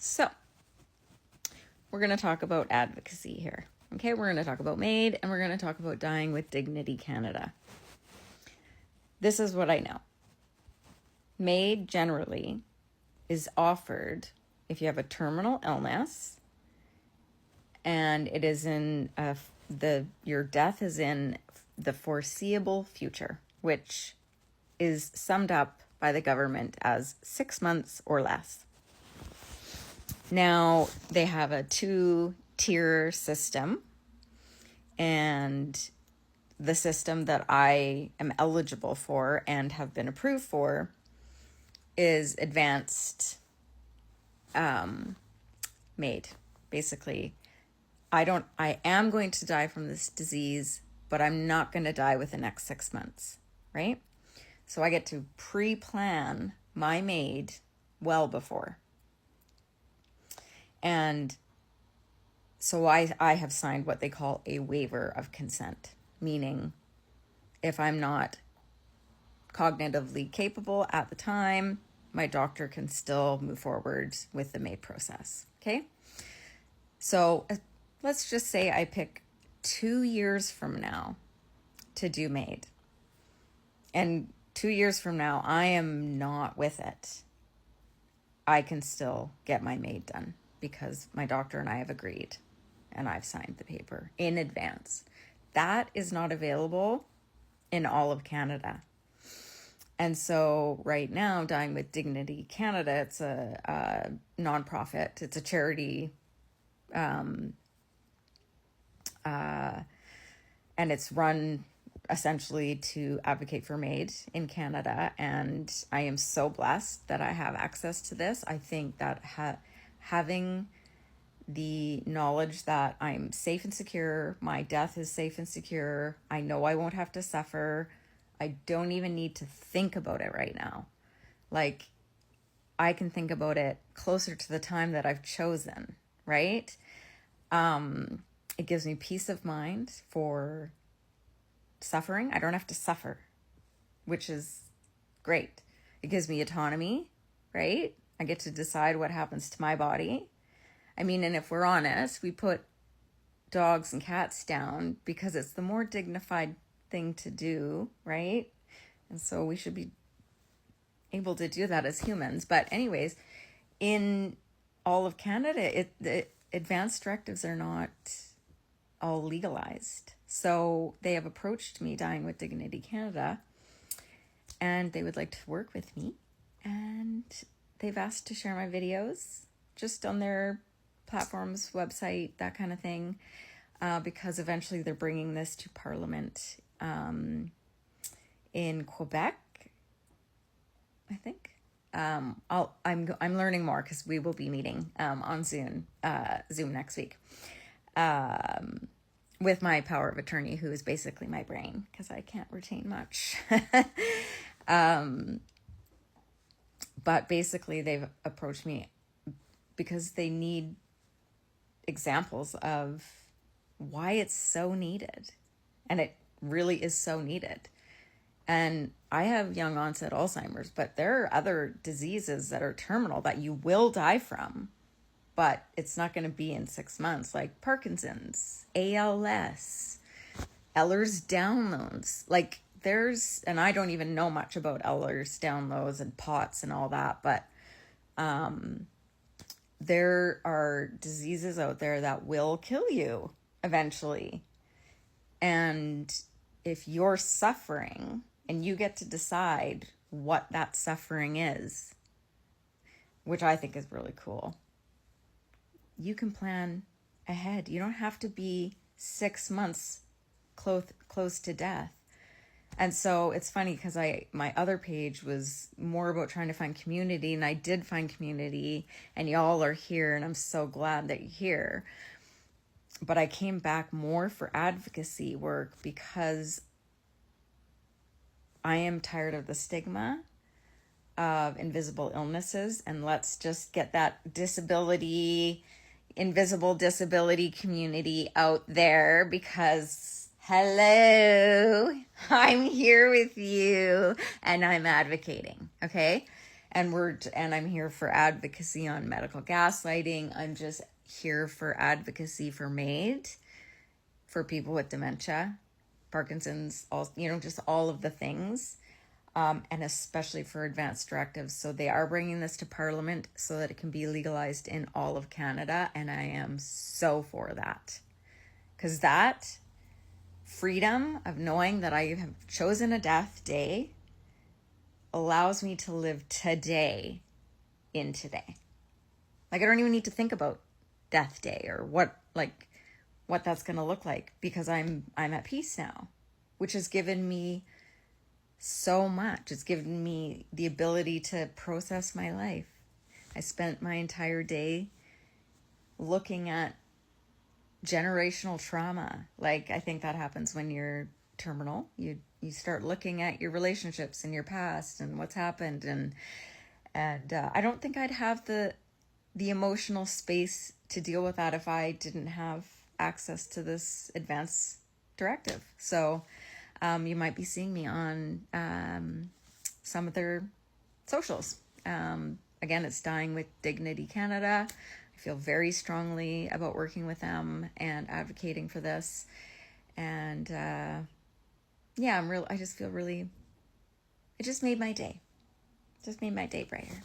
So we're going to talk about advocacy here. Okay, we're going to talk about MAID, and we're going to talk about dying with Dignity Canada. This is what I know. MAID generally is offered if you have a terminal illness and it is in your death is in the foreseeable future, which is summed up by the government as 6 months or less. Now, they have a 2-tier system, and the system that I am eligible for and have been approved for is advanced MAID. Basically, I am going to die from this disease, but I'm not going to die within the next 6 months, right? So I get to pre-plan my MAID well before. And so I have signed what they call a waiver of consent, meaning if I'm not cognitively capable at the time, my doctor can still move forward with the MAID process, okay? So let's just say I pick 2 years from now to do MAID. And 2 years from now, I am not with it. I can still get my MAID done because my doctor and I have agreed and I've signed the paper in advance. That is not available in all of Canada. And so right now, Dying with Dignity Canada, it's a nonprofit. It's a charity, and it's run essentially to advocate for MAID in Canada. And I am so blessed that I have access to this. I think that having the knowledge that I'm safe and secure, my death is safe and secure, I know I won't have to suffer, I don't even need to think about it right now. Like, I can think about it closer to the time that I've chosen, right? It gives me peace of mind for suffering. I don't have to suffer, which is great. It gives me autonomy, right? I get to decide what happens to my body. I mean, and if we're honest, we put dogs and cats down because it's the more dignified thing to do, right? And so we should be able to do that as humans. But anyways, in all of Canada, the advanced directives are not all legalized. So they have approached me, Dying with Dignity Canada, and they would like to work with me. And they've asked to share my videos just on their platforms, website, that kind of thing, because eventually they're bringing this to Parliament in Quebec, I think. I'm learning more because we will be meeting on Zoom next week with my power of attorney, who is basically my brain because I can't retain much. But basically, they've approached me because they need examples of why it's so needed. And it really is so needed. And I have young onset Alzheimer's, but there are other diseases that are terminal that you will die from, but it's not going to be in 6 months, like Parkinson's, ALS, Ehlers-Danlos. Like and I don't even know much about Ehlers-Danlos and POTS and all that, but there are diseases out there that will kill you eventually. And if you're suffering and you get to decide what that suffering is, which I think is really cool, you can plan ahead. You don't have to be 6 months close to death. And so it's funny because my other page was more about trying to find community, and I did find community, and y'all are here, and I'm so glad that you're here. But I came back more for advocacy work because I am tired of the stigma of invisible illnesses, and let's just get that invisible disability community out there because hello, I'm here with you and I'm advocating, okay? and I'm here for advocacy on medical gaslighting. I'm just here for advocacy for MAID, for people with dementia, Parkinson's, all, just all of the things, and especially for advanced directives. So they are bringing this to Parliament so that it can be legalized in all of Canada, and I am so for that. Because that freedom of knowing that I have chosen a death day allows me to live today in today. Like, I don't even need to think about death day or what that's going to look like, because I'm at peace now, which has given me so much. It's given me the ability to process my life. I spent my entire day looking at generational trauma. Like, I think that happens when you're terminal. You start looking at your relationships and your past and what's happened, and I don't think I'd have the emotional space to deal with that if I didn't have access to this advance directive. So you might be seeing me on some of their socials. Again, it's Dying with Dignity Canada. I feel very strongly about working with them and advocating for this. And I just feel really, it just made my day. Just made my day brighter.